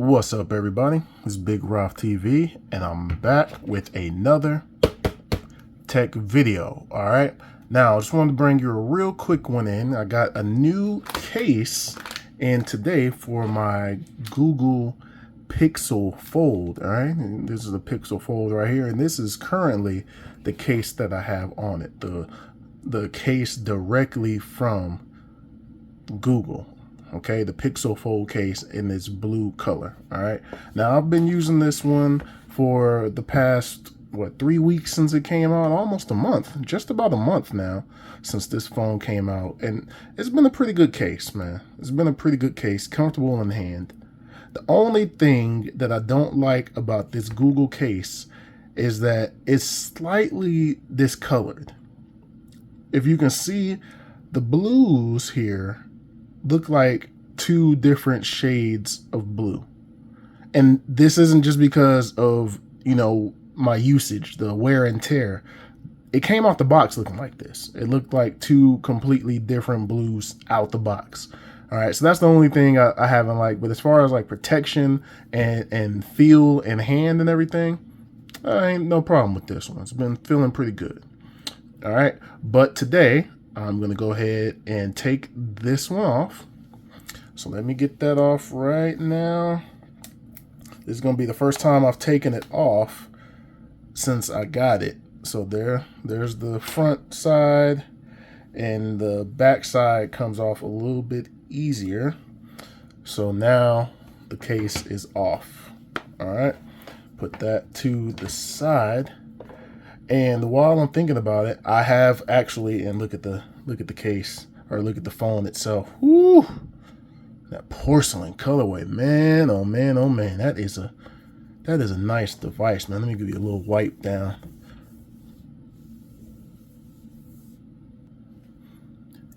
What's up, everybody? This is Big Roth TV, and I'm back with another tech video. All right, now I just wanted to bring you a real quick one in. I got a new case in today for my Google Pixel Fold. All right, and this is a Pixel Fold right here, and this is currently the case that I have on it. The case directly from Google. Okay, the Pixel Fold case in this blue color. All right, now I've been using this one for the past 3 weeks since it came out, almost a month, just about a month now since this phone came out, and it's been a pretty good case, man. It's been a pretty good case, comfortable in hand. The only thing that I don't like about this Google case is that it's slightly discolored. If you can see, the blues here look like two different shades of blue. And this isn't just because of, my usage, the wear and tear. It came out the box looking like this. It looked like two completely different blues out the box. All right, so that's the only thing I haven't liked. But as far as like protection and feel and hand and everything, I ain't no problem with this one. It's been feeling pretty good. All right, but today I'm going to go ahead and take this one off. So let me get that off right now. This is going to be the first time I've taken it off since I got it. So there's the front side, and the back side comes off a little bit easier. So now the case is off. All right, put that to the side. And while I'm thinking about it, I have actually, and look at the case, or look at the phone itself. Woo! That porcelain colorway, man, oh man, oh man. That is a nice device, man. Let me give you a little wipe down.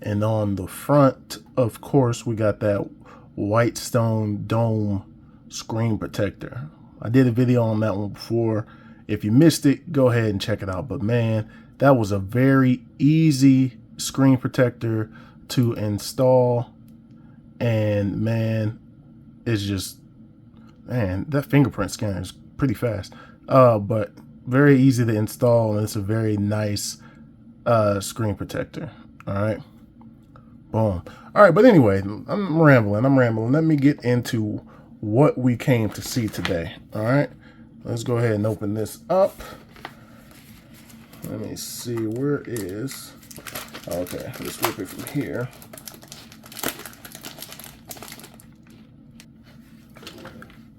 And on the front, of course, we got that white stone dome screen protector. I did a video on that one before. If you missed it, go ahead and check it out. But man, that was a very easy screen protector to install. And man, it's just, man, that fingerprint scanner is pretty fast. But very easy to install, and it's a very nice screen protector. All right. Boom. All right, but anyway, I'm rambling. Let me get into what we came to see today. All right. Let's go ahead and open this up. Let me see, where is, okay, let's rip it from here.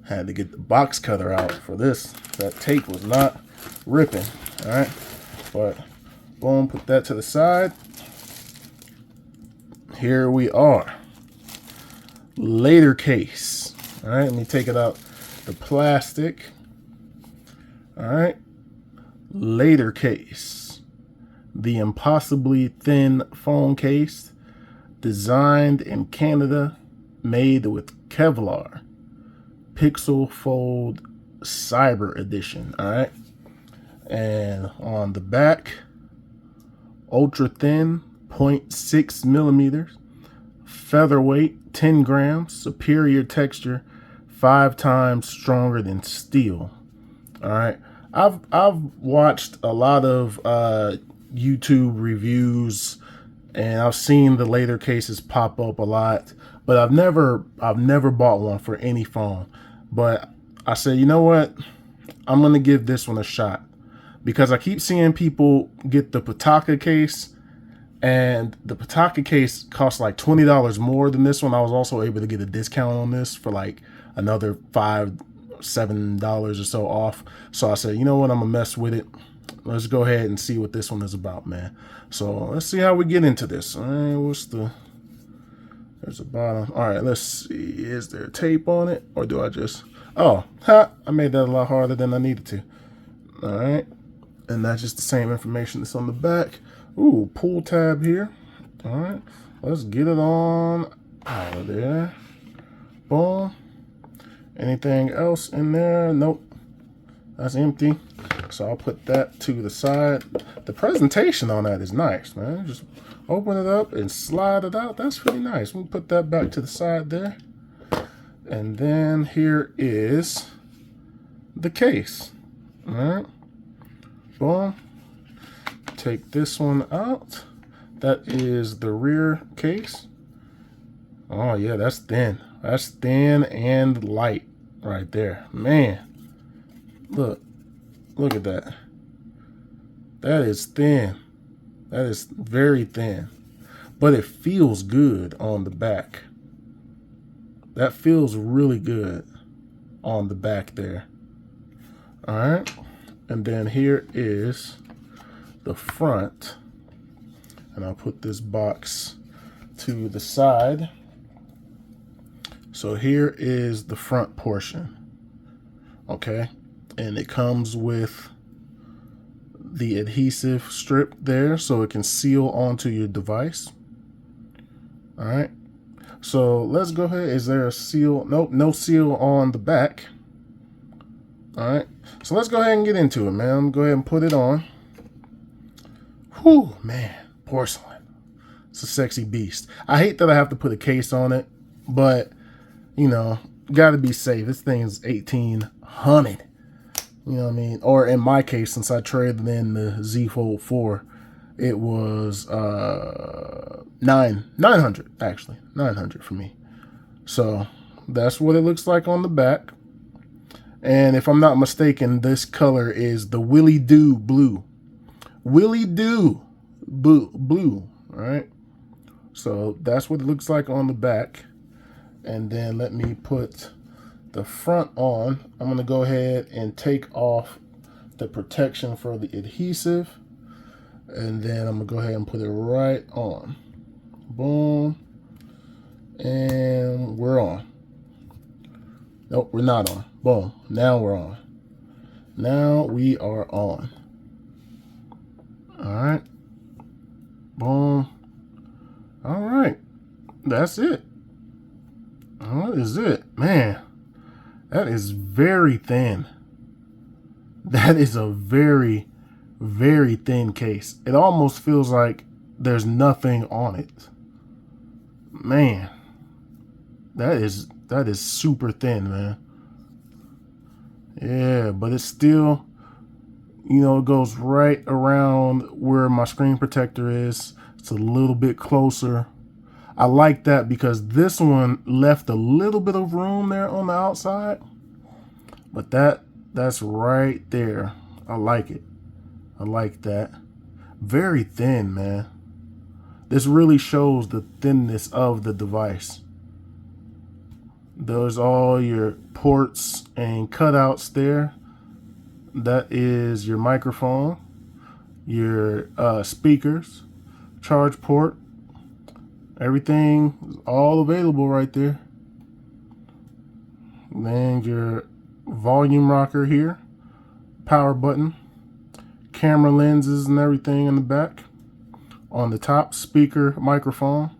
Had to get the box cutter out for this. That tape was not ripping, all right? But boom, put that to the side. Here we are. Latercase. All right, let me take it out the plastic. All right, Latercase, the impossibly thin phone case, designed in Canada, made with Kevlar, Pixel Fold Cyber Edition. All right, and on the back, ultra thin, 0.6 millimeters, featherweight, 10 grams, superior texture, 5 times stronger than steel. All right, I've watched a lot of YouTube reviews, and I've seen the Latercases pop up a lot, but I've never bought one for any phone. But I said, you know what, I'm gonna give this one a shot, because I keep seeing people get the Pitaka case, and the Pitaka case costs like $20 more than this one. I was also able to get a discount on this for like another $7 or so off. So I said, you know what, I'm gonna mess with it. Let's go ahead and see what this one is about, man. So let's see how we get into this. All right, there's the bottom. All right, let's see, is there tape on it, or do I just, I made that a lot harder than I needed to. All right, and that's just the same information that's on the back. Ooh, pull tab here. All right, let's get it on out of there. Boom. Anything else in there? Nope, that's empty. So I'll put that to the side. The presentation on that is nice, man. Just open it up and slide it out. That's pretty nice. We'll put that back to the side there. And then here is the case. All right. Boom. Take this one out. That is the rear case. Oh yeah, that's thin. That's thin and light right there. Man, look at that. That is thin. That is very thin, but it feels good on the back. That feels really good on the back there. All right. And then here is the front. And I'll put this box to the side. So here is the front portion. Okay. And it comes with the adhesive strip there so it can seal onto your device. All right. So let's go ahead. Is there a seal? Nope, no seal on the back. All right. So let's go ahead and get into it, man. Go ahead and put it on. Whew, man. Porcelain. It's a sexy beast. I hate that I have to put a case on it, but, you know, got to be safe. This thing's 1800. You know what I mean? Or in my case, since I traded in the Z Fold 4, it was 900 actually. 900 for me. So that's what it looks like on the back. And if I'm not mistaken, this color is the Willy Doo blue. Willy Doo blue, all right? So that's what it looks like on the back. And then let me put the front on. I'm gonna go ahead and take off the protection for the adhesive. And then I'm gonna go ahead and put it right on. Boom. And we're on. Nope, we're not on. Boom. Now we're on. Now we are on. All right. Boom. All right. That's it. What is it? Man, that is very thin. That is a very, very thin case. It almost feels like there's nothing on it. Man, that is super thin, man. Yeah, but it's still, you know, it goes right around where my screen protector is. It's a little bit closer. I like that because this one left a little bit of room there on the outside. But that's right there. I like it. I like that. Very thin, man. This really shows the thinness of the device. Those all your ports and cutouts there. That is your microphone, your speakers, charge port. Everything is all available right there. Then your volume rocker here, power button, camera lenses and everything in the back. On the top, speaker, microphone.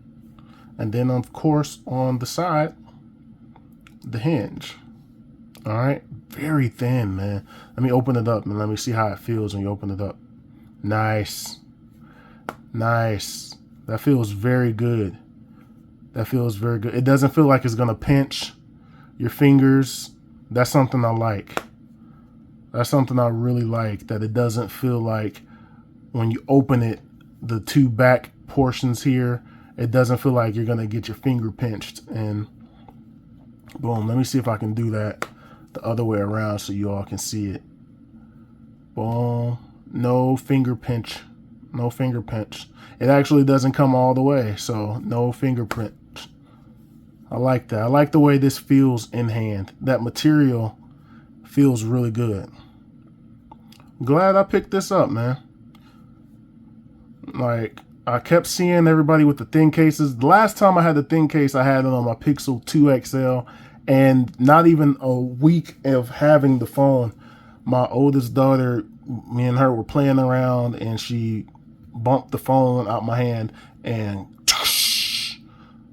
And then, of course, on the side, the hinge. All right. Very thin, man. Let me open it up and let me see how it feels when you open it up. Nice. Nice. That feels very good. That feels very good. It doesn't feel like it's going to pinch your fingers. That's something I like. That's something I really like, that it doesn't feel like when you open it, the two back portions here, it doesn't feel like you're going to get your finger pinched. And boom, let me see if I can do that the other way around so you all can see it. Boom. No finger pinch. No finger pinch. It actually doesn't come all the way, so no fingerprint. I like that. I like the way this feels in hand. That material feels really good. Glad I picked this up, man. Like, I kept seeing everybody with the thin cases. The last time I had the thin case, I had it on my Pixel 2 XL. And not even a week of having the phone, my oldest daughter, me and her were playing around, and she bumped the phone out my hand, and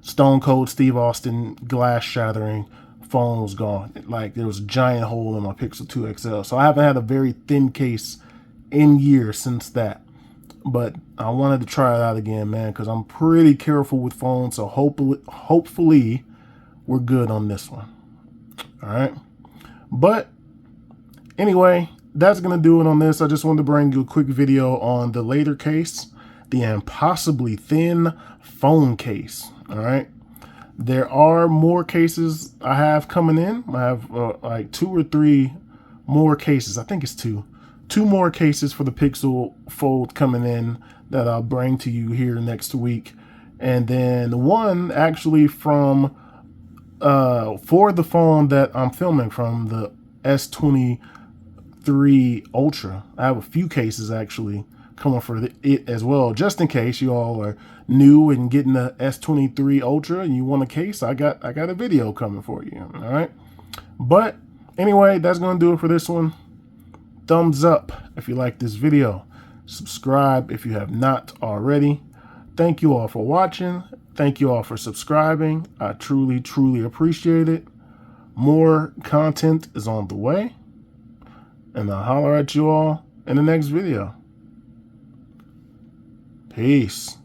Stone Cold Steve Austin, glass shattering, phone was gone. Like, there was a giant hole in my Pixel 2 XL. So I haven't had a very thin case in years since that. But I wanted to try it out again, man, because I'm pretty careful with phones. So hopefully we're good on this one. All right. But anyway, that's going to do it on this. I just wanted to bring you a quick video on the Latercase, the impossibly thin phone case. All right. There are more cases I have coming in. I have like 2 or 3 more cases. I think it's 2 more cases for the Pixel Fold coming in that I'll bring to you here next week. And then one actually from for the phone that I'm filming from, the S23 Ultra. I have a few cases actually coming for it as well, just in case you all are new and getting the S23 Ultra and you want a case. I got a video coming for you. All right. But anyway, that's going to do it for this one. Thumbs up if you like this video. Subscribe if you have not already. Thank you all for watching. Thank you all for subscribing. I truly, truly appreciate it. More content is on the way. And I'll holler at you all in the next video. Peace.